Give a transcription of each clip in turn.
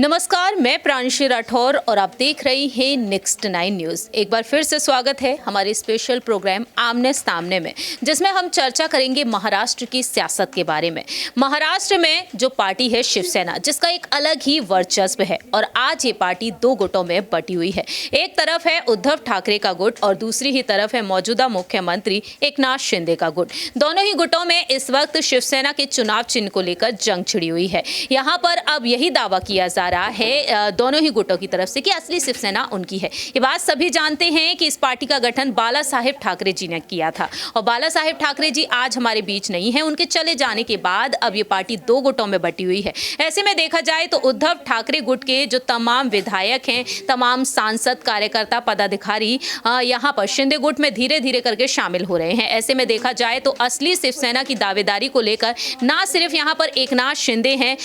नमस्कार, मैं प्रांशी राठौर और आप देख रही हैं नेक्स्ट 9 न्यूज़। एक बार फिर से स्वागत है हमारे स्पेशल प्रोग्राम आमने सामने में, जिसमें हम चर्चा करेंगे महाराष्ट्र की सियासत के बारे में। महाराष्ट्र में जो पार्टी है शिवसेना, जिसका एक अलग ही वर्चस्व है और आज ये पार्टी दो गुटों में बटी हुई है। एक तरफ है उद्धव ठाकरे का गुट और दूसरी ही तरफ है मौजूदा मुख्यमंत्री एकनाथ शिंदे का गुट। दोनों ही गुटों में इस वक्त शिवसेना के चुनाव चिन्ह को लेकर जंग छिड़ी हुई है। यहाँ पर अब यही दावा किया जा रहा है दोनों ही गुटों की तरफ से कि असली शिवसेना उनकी है। ये बात सभी जानते हैं कि इस पार्टी का गठन बाला साहेब ठाकरे जी ने किया था और बाला साहेब ठाकरे जी आज हमारे बीच नहीं है। उनके चले जाने के बाद अब ये पार्टी दो गुटों में बटी हुई है। ऐसे में देखा जाए तो उद्धव ठाकरे गुट के जो तमाम विधायक हैं, तमाम सांसद, कार्यकर्ता, पदाधिकारी यहाँ पर शिंदे गुट में धीरे धीरे करके शामिल हो रहे हैं। ऐसे में देखा जाए तो असली शिवसेना की दावेदारी को लेकर ना सिर्फ यहाँ पर एकनाथ शिंदे हैं,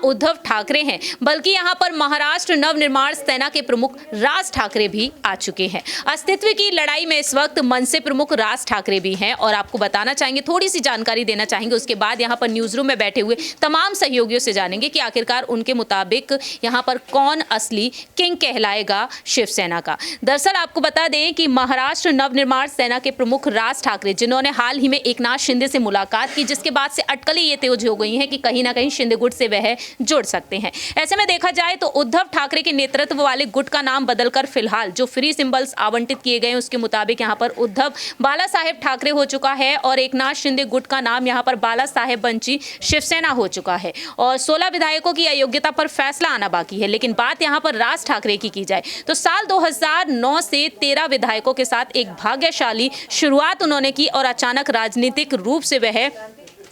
उद्धव ठाकरे हैं, बल्कि यहाँ पर महाराष्ट्र नवनिर्माण सेना के प्रमुख राज ठाकरे भी आ चुके हैं। अस्तित्व की लड़ाई में इस वक्त मनसे प्रमुख राज ठाकरे भी हैं और आपको बताना चाहेंगे, थोड़ी सी जानकारी देना चाहेंगे। उसके बाद यहाँ पर न्यूज रूम में बैठे हुए तमाम सहयोगियों से जानेंगे कि आखिरकार उनके मुताबिक यहाँ पर कौन असली किंग कहलाएगा शिवसेना का। दरअसल आपको बता दें कि महाराष्ट्र नवनिर्माण सेना के प्रमुख राज ठाकरे, जिन्होंने हाल ही में एकनाथ शिंदे से मुलाकात की, जिसके बाद से अटकलें ये तेज हो गई हैं कि कहीं ना कहीं शिंदे गुट से वह जुड़ सकते हैं। ऐसे में देखा जाए तो उद्धव ठाकरे के नेतृत्व वाले गुट का नाम बदलकर फिलहाल जो फ्री सिंबल्स आवंटित किए गए उसके मुताबिक यहाँ पर उद्धव बाला साहेब ठाकरे हो चुका है और एकनाथ शिंदे गुट का नाम यहाँ पर बाला साहेब बंची शिवसेना हो चुका है और 16 विधायकों की अयोग्यता पर फैसला आना बाकी है। लेकिन बात यहाँ पर राज ठाकरे की जाए तो साल 2009 से 13 विधायकों के साथ एक भाग्यशाली शुरुआत उन्होंने की और अचानक राजनीतिक रूप से वह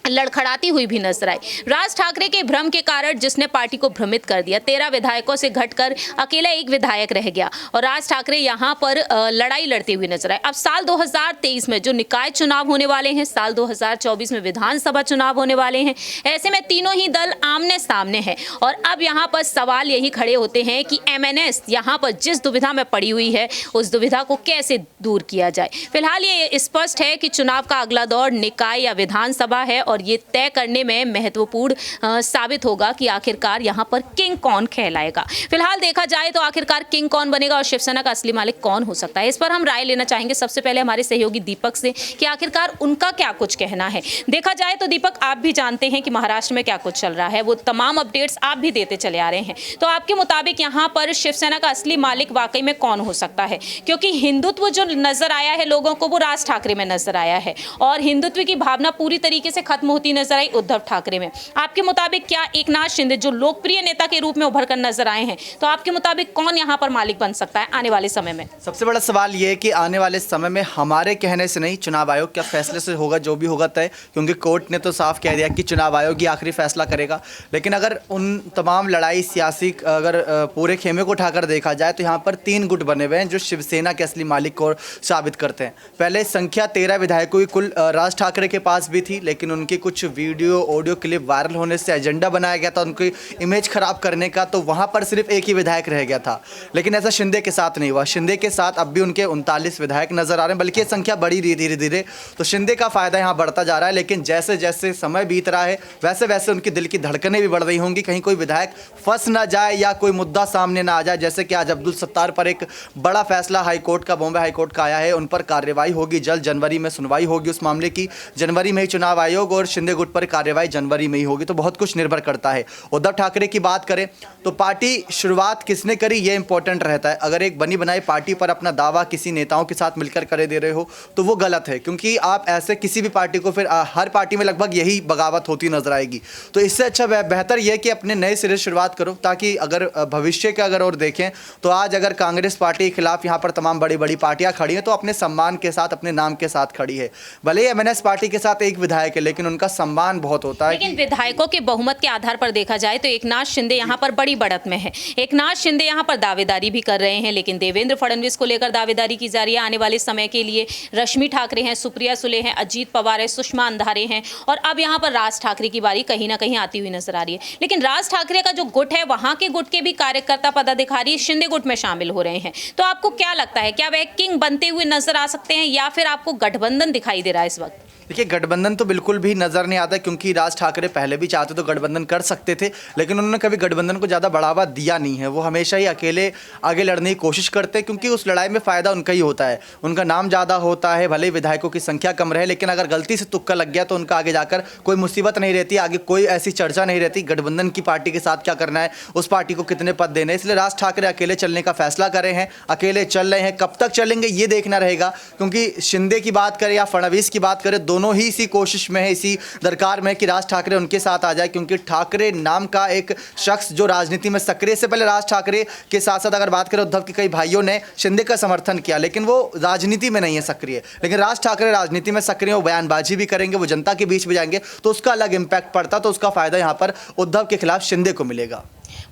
लड़खड़ाती हुई भी नजर आई। राज ठाकरे के भ्रम के कारण जिसने पार्टी को भ्रमित कर दिया, 13 विधायकों से घटकर अकेला एक विधायक रह गया और राज ठाकरे यहां पर लड़ाई लड़ते हुए नजर आए। अब साल 2023 में जो निकाय चुनाव होने वाले हैं, साल 2024 में विधानसभा चुनाव होने वाले हैं, ऐसे में तीनों ही दल आमने सामने हैं और अब यहाँ पर सवाल यही खड़े होते हैं कि एमएनएस यहाँ पर जिस दुविधा में पड़ी हुई है उस दुविधा को कैसे दूर किया जाए। फिलहाल ये स्पष्ट है कि चुनाव का अगला दौर निकाय या विधानसभा है और ये तय करने में महत्वपूर्ण साबित होगा कि आखिरकार यहाँ पर किंग कौन कहलाएगा। फिलहाल देखा जाए तो आखिरकार किंग कौन बनेगा और शिवसेना का असली मालिक कौन हो सकता है, इस पर हम राय लेना चाहेंगे सबसे पहले हमारे सहयोगी दीपक से कि आखिरकार उनका क्या कुछ कहना है। देखा जाए तो दीपक, आप भी जानते हैं कि महाराष्ट्र में क्या कुछ चल रहा है, वो तमाम अपडेट्स आप भी देते चले आ रहे हैं। तो आपके मुताबिक यहाँ पर शिवसेना का असली मालिक वाकई में कौन हो सकता है? क्योंकि हिंदुत्व जो नजर आया है लोगों को, वो राज ठाकरे में नजर आया है और हिंदुत्व की भावना पूरी तरीके से खत्म होती नजर आई उद्धव ठाकरे में। आपके मुताबिक क्या एकनाथ शिंदे जो लोकप्रिय नेता के रूप में उभर कर नजर आए हैं, तो आपके मुताबिक कौन यहां पर मालिक बन सकता है आने वाले समय में? सबसे बड़ा सवाल यह है कि आने वाले समय में हमारे कहने से नहीं, चुनाव आयोग के फैसले से होगा जो भी होगा तय, क्योंकि कोर्ट ने तो साफ कह दिया कि चुनाव आयोग ही आखिरी फैसला करेगा। लेकिन अगर उन तमाम लड़ाई सियासी अगर पूरे खेमे को उठाकर देखा जाए तो यहाँ पर 3 गुट बने हुए हैं जो शिवसेना के असली मालिक को साबित करते हैं। पहले संख्या 13 विधायकों की कुल राज ठाकरे के पास भी थी, लेकिन उनकी कुछ वीडियो ऑडियो क्लिप वायरल होने से एजेंडा बनाया गया था उनकी इमेज खराब करने का, तो वहां पर सिर्फ एक ही विधायक रह गया था। लेकिन ऐसा शिंदे के साथ नहीं हुआ। शिंदे के साथ अब भी उनके 39 विधायक नजर आ रहे हैं, बल्कि ये संख्या बढ़ी रही धीरे धीरे। तो शिंदे का फायदा यहाँ बढ़ता जा रहा है, लेकिन जैसे जैसे समय बीत रहा है वैसे वैसे उनकी दिल की धड़कनें भी बढ़ रही होंगी, कहीं कोई विधायक फंस ना जाए या कोई मुद्दा सामने ना आ जाए। जैसे कि आज अब्दुल सत्तार पर एक बड़ा फैसला हाईकोर्ट का, बॉम्बे हाईकोर्ट का आया है, उन पर कार्रवाई होगी जल्द, जनवरी में सुनवाई होगी उस मामले की। जनवरी में ही चुनाव आयोग और शिंदे गुट पर कार्रवाई जनवरी में ही होगी, तो बहुत कुछ निर्भर करता है। उद्धव ठाकरे की बात करें तो पार्टी शुरुआत किसने करी ये इंपॉर्टेंट रहता है। अगर एक बनी बनाई पार्टी पर अपना दावा किसी नेताओं के साथ मिलकर करे दे रहे हो तो वो गलत है, क्योंकि आप ऐसे किसी भी पार्टी को फिर हर पार्टी में लगभग यही बगावत होती नजर आएगी। तो इससे अच्छा बेहतर यह कि अपने नए सिरे शुरुआत करो, ताकि अगर भविष्य के अगर और देखें तो आज अगर कांग्रेस पार्टी के खिलाफ यहाँ पर तमाम बड़ी बड़ी पार्टियां खड़ी हैं तो अपने सम्मान के साथ, अपने नाम के साथ खड़ी है। भले ही एमएनएस पार्टी के साथ एक विधायक है, लेकिन उनका सम्मान बहुत होता है। लेकिन विधायकों के बहुमत के आधार पर देखा जाए तो एकनाथ शिंदे यहाँ पर बड़ी बढ़त में है। एकनाथ शिंदे यहाँ पर दावेदारी भी कर रहे हैं, लेकिन देवेंद्र फडणवीस को लेकर दावेदारी की जा रही है आने वाले समय के लिए। रश्मि ठाकरे हैं, सुप्रिया सुले हैं, अजीत पवार है, सुषमा अंधारे हैं और अब यहाँ पर राज ठाकरे की बारी कहीं ना कहीं आती हुई नजर आ रही है। लेकिन राज ठाकरे का जो गुट है, वहां के गुट के भी कार्यकर्ता, पदाधिकारी शिंदे गुट में शामिल हो रहे हैं। तो आपको क्या लगता है, क्या वह किंग बनते हुए नजर आ सकते हैं या फिर आपको गठबंधन दिखाई दे रहा है इस वक्त? देखिए, गठबंधन तो बिल्कुल भी नज़र नहीं आता, क्योंकि राज ठाकरे पहले भी चाहते तो गठबंधन कर सकते थे, लेकिन उन्होंने कभी गठबंधन को ज़्यादा बढ़ावा दिया नहीं है। वो हमेशा ही अकेले आगे लड़ने की कोशिश करते हैं, क्योंकि उस लड़ाई में फ़ायदा उनका ही होता है, उनका नाम ज़्यादा होता है, भले ही विधायकों की संख्या कम रहे, लेकिन अगर गलती से तुक्का लग गया तो उनका आगे जाकर कोई मुसीबत नहीं रहती, आगे कोई ऐसी चर्चा नहीं रहती गठबंधन की पार्टी के साथ क्या करना है, उस पार्टी को कितने पद देने। इसलिए राज ठाकरे अकेले चलने का फैसला करे हैं, अकेले चल रहे हैं। कब तक चलेंगे ये देखना रहेगा, क्योंकि शिंदे की बात करें या फडणवीस की बात करें, दोनों ही इसी कोशिश में है, इसी दरकार में कि राज ठाकरे उनके साथ आ जाए, क्योंकि ठाकरे नाम का एक शख्स जो राजनीति में सक्रिय, से पहले राज ठाकरे के साथ साथ अगर बात करें उद्धव के कई भाइयों ने शिंदे का समर्थन किया, लेकिन वो राजनीति में नहीं है सक्रिय। लेकिन राज ठाकरे राजनीति में सक्रिय, वो बयानबाजी भी करेंगे, वो जनता के बीच भी जाएंगे, तो उसका अलग इम्पैक्ट पड़ता, तो उसका फायदा यहाँ पर उद्धव के खिलाफ शिंदे को मिलेगा।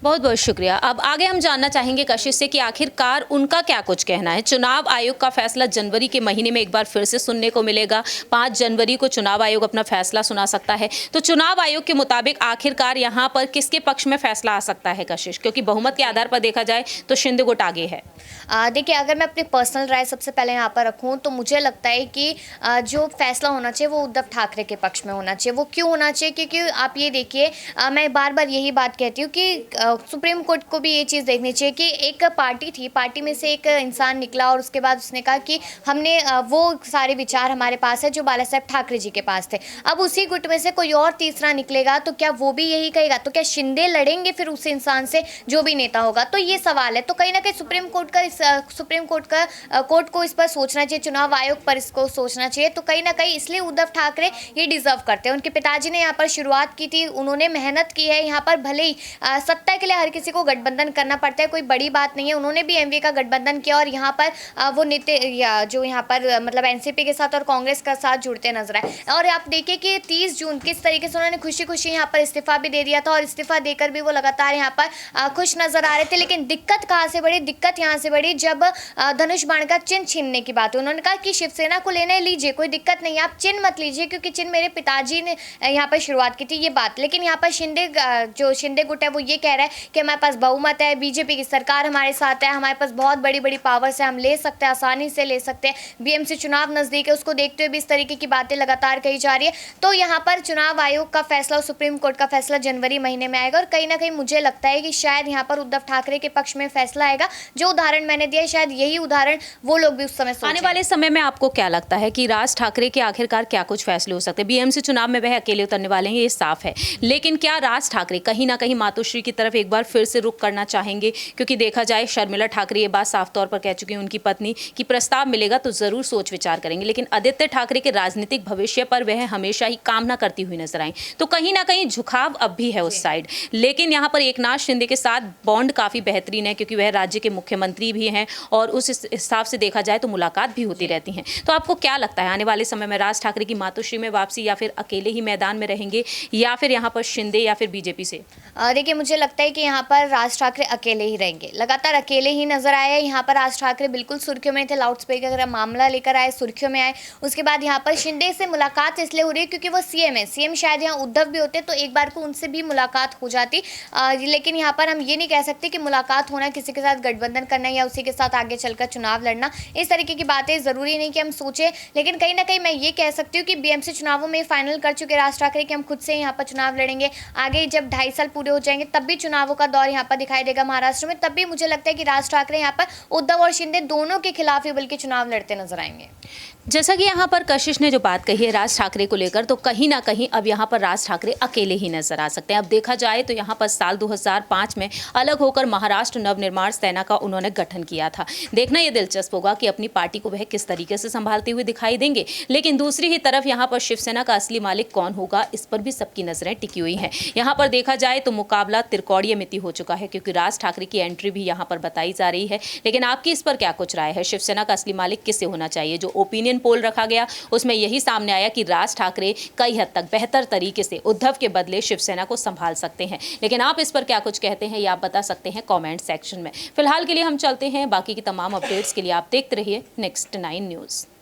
बहुत बहुत शुक्रिया। अब आगे हम जानना चाहेंगे कशिश से कि आखिरकार उनका क्या कुछ कहना है। चुनाव आयोग का फैसला जनवरी के महीने में एक बार फिर से सुनने को मिलेगा। 5 जनवरी को चुनाव आयोग अपना फैसला सुना सकता है। तो चुनाव आयोग के मुताबिक आखिरकार यहाँ पर किसके पक्ष में फैसला आ सकता है कशिश, क्योंकि बहुमत के आधार पर देखा जाए तो शिंदे गुट आगे है। देखिए, अगर मैं अपनी पर्सनल राय सबसे पहले यहाँ पर रखूँ तो मुझे लगता है कि जो फैसला होना चाहिए वो उद्धव ठाकरे के पक्ष में होना चाहिए। वो क्यों होना चाहिए? क्योंकि आप ये देखिए, मैं बार बार यही बात कहती हूँ कि सुप्रीम कोर्ट को भी ये चीज़ देखनी चाहिए कि एक पार्टी थी, पार्टी में से एक इंसान निकला और उसके बाद उसने कहा कि हमने वो सारे विचार हमारे पास है जो बाला साहेब ठाकरे जी के पास थे। अब उसी गुट में से कोई और तीसरा निकलेगा तो क्या वो भी यही कहेगा? तो क्या शिंदे लड़ेंगे फिर उस इंसान से जो भी नेता होगा? तो ये सवाल है। तो कहीं ना कहीं सुप्रीम कोर्ट को इस पर सोचना चाहिए, चुनाव आयोग पर इसको सोचना चाहिए। तो कहीं ना कहीं इसलिए उद्धव ठाकरे ये डिजर्व करते हैं। उनके पिताजी ने यहाँ पर शुरुआत की थी, उन्होंने मेहनत की है यहाँ पर। भले ही सत्ता के लिए हर किसी को गठबंधन करना पड़ता है, कोई बड़ी बात नहीं है। उन्होंने भी एमवी का गठबंधन किया और यहाँ पर वो जो यहाँ पर मतलब एनसीपी के साथ और कांग्रेस के साथ जुड़ते नजर आए। और आप देखिए कि 30 जून किस तरीके से उन्होंने खुशी खुशी यहाँ पर इस्तीफा भी दे दिया था, और इस्तीफा देकर भी वो लगातार यहाँ पर खुश नजर आ रहे थे। लेकिन दिक्कत कहाँ से बढ़ी? दिक्कत यहाँ से बढ़ी जब धनुष बाण का चिन्ह छीनने की बात हुई। उन्होंने कहा कि शिवसेना को लेने लीजिए, कोई दिक्कत नहीं, आप चिन्ह मत लीजिए, क्योंकि चिन्ह मेरे पिताजी ने यहाँ पर शुरुआत की थी, ये बात। लेकिन यहाँ पर शिंदे गुट है वो ये कह रहा है कि हमारे पास बहुमत है, बीजेपी की सरकार हमारे साथ है, हमारे पास बहुत बड़ी बड़ी पावर्स है, हम ले सकते हैं, आसानी से ले सकते हैं। बीएमसी चुनाव नजदीक है, उसको देखते हुए भी इस तरीके की बातें लगातार कही जा रही है। तो यहाँ पर चुनाव आयोग का फैसला और सुप्रीम कोर्ट का फैसला जनवरी महीने में आएगा, और कहीं ना कहीं मुझे लगता है कि शायद यहाँ पर उद्धव ठाकरे के पक्ष में फैसला आएगा। जो उदाहरण मैंने दिया, शायद यही उदाहरण वो लोग भी उस समय सोचें। आने वाले समय में आपको क्या लगता है कि राज ठाकरे के आखिरकार क्या कुछ फैसले हो सकते हैं? बीएमसी चुनाव में वह अकेले उतरने वाले हैं, ये साफ है, लेकिन क्या राज ठाकरे कहीं ना कहीं मातोश्री की तरफ एक बार फिर से रुख करना चाहेंगे? क्योंकि देखा जाए शर्मिला ठाकरे ये बात साफ तौर पर कह चुकी हैं उनकी पत्नी कि प्रस्ताव मिलेगा तो जरूर सोच विचार करेंगे, लेकिन आदित्य ठाकरे के राजनीतिक भविष्य पर वह हमेशा ही कामना करती हुई नजर आई। तो कहीं ना कहीं झुकाव अब भी है उस साइड। लेकिन यहाँ पर एकनाथ शिंदे के साथ बॉन्ड काफी बेहतरीन है, क्योंकि वह राज्य के मुख्यमंत्री भी हैं और उस हिसाब से देखा जाए तो मुलाकात भी होती रहती हैं। तो आपको क्या लगता है आने वाले समय में राज ठाकरे की मातोश्री में वापसी, या फिर अकेले ही मैदान में रहेंगे, या फिर यहाँ पर शिंदे या फिर बीजेपी से? देखिए, मुझे लगता है कि यहाँ पर राज ठाकरे अकेले ही रहेंगे, लगातार अकेले ही नजर आए। यहाँ पर राज ठाकरे बिल्कुल सुर्खियों में थे, लाउड स्पीकर का मामला लेकर आए, सुर्खियों में आए। उसके बाद यहाँ पर शिंदे से मुलाकात इसलिए हो रही है क्योंकि वो सीएम है। सीएम शायद यहाँ उद्धव भी होते तो एक बार को उनसे भी मुलाकात हो जाती। लेकिन यहाँ पर हम ये नहीं कह सकते कि मुलाकात होना, किसी के साथ गठबंधन करना या उसी के साथ आगे चलकर चुनाव लड़ना, इस तरीके की बातें ज़रूरी नहीं कि हम सोचें। लेकिन कहीं ना कहीं मैं ये कह सकती हूँ कि बीएमसी चुनावों में फाइनल कर चुके राज ठाकरे कि हम खुद से यहाँ पर चुनाव लड़ेंगे। आगे जब 2.5 साल पूरे हो जाएंगे तब भी चुनावों का दौर यहाँ पर दिखाई देगा महाराष्ट्र में, तब भी मुझे लगता है कि राज ठाकरे यहाँ पर उद्धव और शिंदे दोनों के खिलाफ ही बल्कि चुनाव लड़ते नजर आएंगे। जैसा कि यहाँ पर कशिश ने जो बात कही है राज ठाकरे को लेकर, तो कहीं ना कहीं अब यहाँ पर राज ठाकरे अकेले ही नजर आ सकते हैं। अब देखा जाए तो यहाँ पर साल 2005 में अलग होकर महाराष्ट्र नवनिर्माण सेना का उन्होंने गठन किया था। देखना ये दिलचस्प होगा कि अपनी पार्टी को वह किस तरीके से संभालते हुए दिखाई देंगे। लेकिन दूसरी ही तरफ यहाँ पर शिवसेना का असली मालिक कौन होगा, इस पर भी सबकी नजरें टिकी हुई हैं। यहाँ पर देखा जाए तो मुकाबला त्रिकोणीय मिति हो चुका है, क्योंकि राज ठाकरे की एंट्री भी यहाँ पर बताई जा रही है। लेकिन आपकी इस पर क्या कुछ राय है? शिवसेना का असली मालिक किससे होना चाहिए? जो ओपिनियन पोल रखा गया उसमें यही सामने आया कि राज ठाकरे कई हद तक बेहतर तरीके से उद्धव के बदले शिवसेना को संभाल सकते हैं। लेकिन आप इस पर क्या कुछ कहते हैं, ये आप बता सकते हैं कमेंट सेक्शन में। फिलहाल के लिए हम चलते हैं, बाकी की तमाम अपडेट्स के लिए आप देखते रहिए नेक्स्ट 9 न्यूज़।